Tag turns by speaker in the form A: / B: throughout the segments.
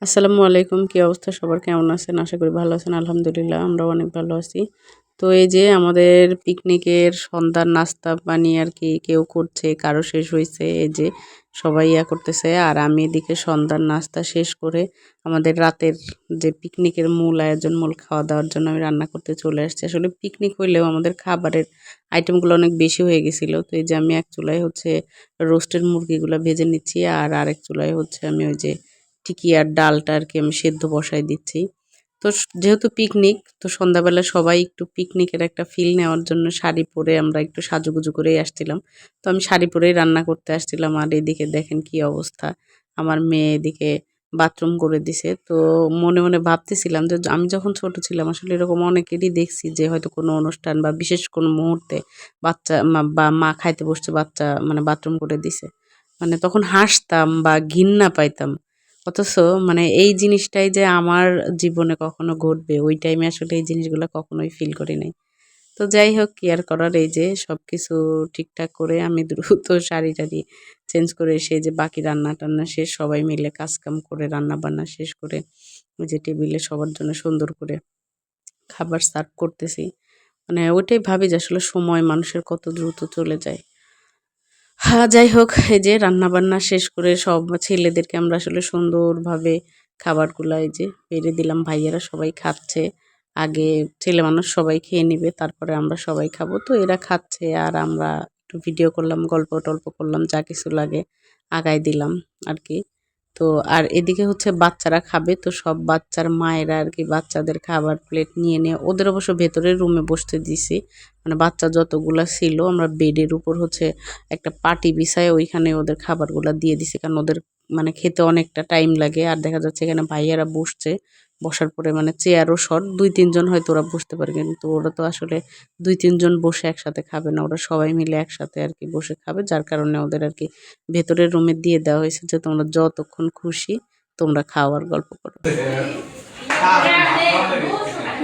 A: আসসালামু আলাইকুম। কি অবস্থা সবার? কেমন আছেন? আশা করি ভালো আছেন। আলহামদুলিল্লাহ আমরাও অনেক ভালো আছি। তো এই যে আমাদের পিকনিকের সন্ধ্যার নাস্তা পানি আরকি কেউ করছে, কারো শেষ হইছে। এই যে সবাই করতেছে। আর আমি এদিকে সন্ধ্যার নাস্তা শেষ করে আমাদের রাতের যে পিকনিকের মূল আয়োজন, মূল খাওয়া-দাওয়ার জন্য আমি রান্না করতে চলে আসছি। আসলে পিকনিক হইলেও আমাদের খাবারের আইটেমগুলো অনেক বেশি হয়ে গেছিল। তো এই যে আমি এক চুলায় হচ্ছে রোস্টেড মুরগিগুলা ভেজে নিচ্ছি। আর আরেক চুলায় হচ্ছে আমি ওই যে টিকিয়ার ডালটা আরকি আমি সেদ্ধ বসায় দিচ্ছি। তো যেহেতু পিকনিক, তো সন্ধ্যাবেলা সবাই একটু পিকনিকের একটা ফিল নেওয়ার জন্য শাড়ি পরে আমরা একটু সাজুগুজু করেই আসছিলাম। তো আমি শাড়ি পরেই রান্না করতে আসছিলাম। আর এদিকে দেখেন কি অবস্থা। আমার মেয়ে এদিকে বাথরুম করে দিছে। তো মনে, মনে ভাবতেছিলাম যে আমি যখন ছোট ছিলাম আসলে এরকম অনেকেরই দেখছি যে হয়তো কোনো অনুষ্ঠান বা বিশেষ কোনো মুহূর্তে বাচ্চা বা মা খাইতে বসছে, বাচ্চা মানে বাথরুম করে দিছে। মানে তখন হাসতাম বা ঘিন্না পাইতাম। অথচ মানে এই জিনিসটাই যে আমার জীবনে কখনো ঘটবে ওই টাইমে আসলে এই জিনিসগুলো কখনোই ফিল করি নাই। তো যাই হোক কি আর করার, এই যে সবকিছু ঠিকঠাক করে আমি দ্রুত শাড়ি-টাড়ি চেঞ্জ করে এসে যে বাকি রান্না-টান্না শেষ, সবাই মিলে কাজ-কাম করে রান্না-বান্না শেষ করে ওই যে টেবিলে সবার জন্য সুন্দর করে খাবার সার্ভ করতেছি। মানে ওইটাই ভাবি যে আসলে সময় মানুষের কত দ্রুত চলে যায়। হ্যাঁ, যাই হোক এই যে রান্নাবান্না শেষ করে সব ছেলেদেরকে আমরা আসলে সুন্দরভাবে খাবারগুলা এই যে বেড়ে দিলাম। ভাইয়েরা সবাই খাচ্ছে। আগে ছেলে মানুষ সবাই খেয়ে নিবে, তারপরে আমরা সবাই খাবো। তো এরা খাচ্ছে আর আমরা একটু ভিডিও করলাম, গল্প-টল্প করলাম, যা কিছু লাগে আগায় দিলাম আরকি। তো আর এদিকে হচ্ছে বাচ্চারা খাবে। তো সব বাচ্চার মায়েরা আরকি বাচ্চাদের খাবার প্লেট নিয়ে ওদের অবশ্য ভেতরের রুমে বসতে দিছি। মানে বাচ্চা যতগুলা ছিল আমরা বেডের উপর হচ্ছে একটা পাটি বিছায় ওইখানে ওদের খাবারগুলা দিয়ে দিছি। কারণ ওদের মানে খেতে অনেকটা টাইম লাগে। আর দেখা যাচ্ছে এখানে ভাইয়ারা বসছে। বসার পরে মানে চেয়ারও শর্ট। ২-৩ জন হয়তো ওরা বসতে পারে। কিন্তু ওরা তো আসলে ২-৩ জন বসে একসাথে খাবে না। ওরা সবাই মিলে একসাথে আরকি বসে খাবে। যার কারণে ওদের আরকি ভেতরের রুমে দিয়ে দেওয়া হয়েছে যে তোমরা যতক্ষণ খুশি তোমরা খাও আর গল্প করো।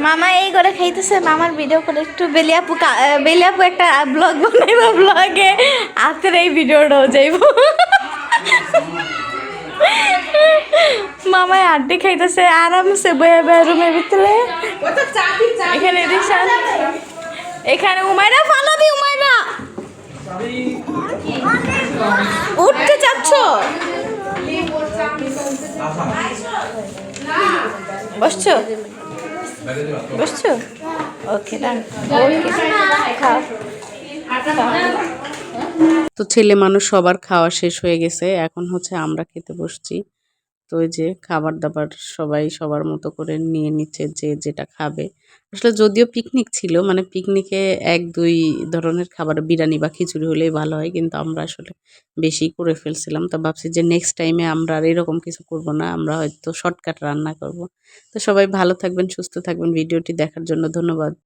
B: মামা এই করে খাইতেছে, মামার ভিডিও করে একটু বেলিয়াপু একটা ব্লগ বানাইব, ব্লগে আজকের এই ভিডিওটাও যাইব। মামায় আড্ডি খাইতেছে আরামসে বয়ে বয়ে রুমের ভিতরে। এখানে রিসান, এখানে উমাইরা ফালাবি, উমাইরা উঠতে চাচ্ছ? বসছো বসছো? ওকে ডান, ওকে খাও।
A: তো ছেলে মানুষ সবার খাওয়া শেষ হয়ে গেছে। এখন হচ্ছে আমরা খেতে বসছি। তো ওই যে খাবার-দাবার সবাই সবার মতো করে নিয়ে নিচ্ছে যে যেটা খাবে। আসলে যদিও পিকনিক ছিল, মানে পিকনিকে ১-২ ধরনের খাবার বিরিয়ানি বা খিচুড়ি হলেই ভালো হয়। কিন্তু আমরা আসলে বেশি করে ফেলছিলাম। তো ভাবছি যে নেক্সট টাইমে আমরা আর এরকম কিছু করব না। আমরা হয়তো শর্টকাট রান্না করব। তো সবাই ভালো থাকবেন, সুস্থ থাকবেন। ভিডিওটি দেখার জন্য ধন্যবাদ।